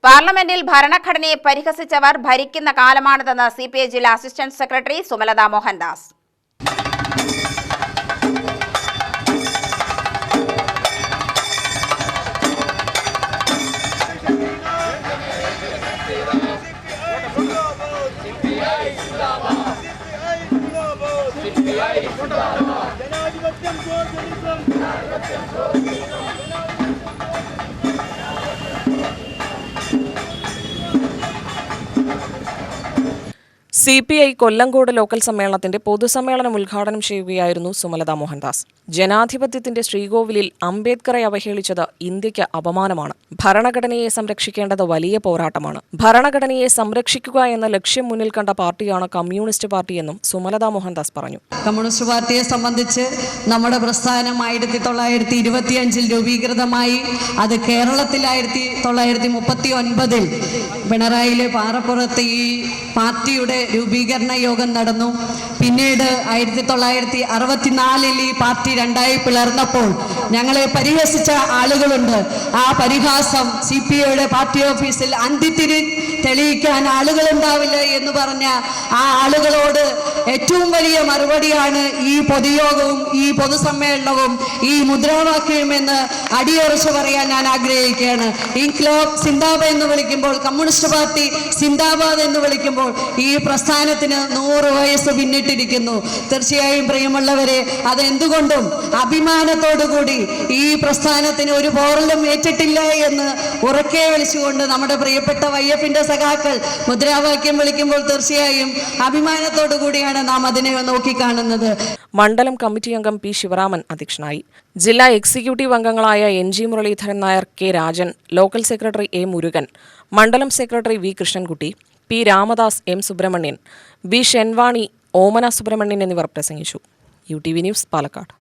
പാർലമെന്റിൽ ഭരണഘടനയെ പരിഹസിച്ചവർ ഭരിക്കുന്ന കാലമാണിതെന്ന് സിപിഐ ജില്ലാ assistant secretary Sumalatha Mohandas. CPI Kollengode local സമ്മേളനത്തിന്റെ പൊതുസമ്മേളനം ഉദ്ഘാടനം ചെയ്യുകയായിരുന്നു സുമലത മോഹൻദാസ്. ജനാധിപത്യത്തിന്റെ ശ്രീകോവിലിൽ അംബേദ്കറെ അവഹേളിച്ചത് ഇന്ത്യക്ക് അപമാനമാണ്. ഭരണഘടനയെ സംരക്ഷിക്കേണ്ടത് വലിയ പോരാട്ടമാണ്. ഭരണഘടനയെ സംരക്ഷിക്കുക എന്ന ലക്ഷ്യം മുന്നിൽ കണ്ട പാർട്ടിയാണ് കമ്മ്യൂണിസ്റ്റ് പാർട്ടിയെന്നും സുമലത മോഹൻദാസ് പറഞ്ഞു. കമ്മ്യൂണിസ്റ്റ് പാർട്ടിയെ സംബന്ധിച്ച് നമ്മുടെ പ്രസ്ഥാനം 1925 രൂപീകൃതമായി. അത് കേരളത്തിൽ 1939 പിണറായിയിലെ പാറപ്പുറത്ത് ഈ പാർട്ടിയുടെ രൂപീകരണ യോഗം നടന്നു. പിന്നീട് 1964 ഈ പാർട്ടി രണ്ടായി പിളർന്നപ്പോൾ ഞങ്ങളെ പരിഹസിച്ച ആളുകളുണ്ട്. ആ പരിഹാസം സിപിഐയുടെ പാർട്ടി ഓഫീസിൽ അന്തിത്തിരി തെളിയിക്കാൻ ആളുകളുണ്ടാവില്ല എന്ന് പറഞ്ഞ ആ ആളുകളോട് ഏറ്റവും വലിയ മറുപടിയാണ് ഈ പൊതുയോഗവും ഈ പൊതുസമ്മേളനവും ഈ മുദ്രാവാക്യവും എന്ന് അടിയുറച്ച് പറയാൻ ഞാൻ ആഗ്രഹിക്കുകയാണ്. ഇൻക്ലാബ് സിന്ദാബാദ് എന്ന് വിളിക്കുമ്പോൾ, കമ്മ്യൂണിസ്റ്റ് പാർട്ടി സിന്ദാബാദ് എന്ന് വിളിക്കുമ്പോൾ ഈ പ്രസ്ഥാനത്തിന് 100 വയസ്സ് പിന്നിട്ടിരിക്കുന്നു. തീർച്ചയായും പ്രിയമുള്ളവരെ, അതെന്തുകൊണ്ടും അഭിമാനത്തോടുകൂടി ഈ പ്രസ്ഥാനത്തിന് ഒരു പോറലും ഏറ്റിട്ടില്ല എന്ന് ഉറക്കെ വിളിച്ചുകൊണ്ട് നമ്മുടെ പ്രിയപ്പെട്ട YF-ന്റെ സഖാക്കൾ മുദ്രാവാക്യം വിളിക്കുമ്പോൾ തീർച്ചയായും അഭിമാനത്തോടു കൂടിയാണ് നാം അതിനെ നോക്കിക്കാണുന്നത്. മണ്ഡലം കമ്മിറ്റി അംഗം പി ശിവരാമൻ അധ്യക്ഷനായി. ജില്ലാ എക്സിക്യൂട്ടീവ് അംഗങ്ങളായ NG Muraleedharan Nair, K Rajan, local secretary A Murugan, മണ്ഡലം secretary V Krishnankutty, P Ramadas, M Subrahmanyan, B Shenvani, Omana Subrahmanyan എന്നിവർ പ്രസംഗിച്ചു. UTV news, Palakkad.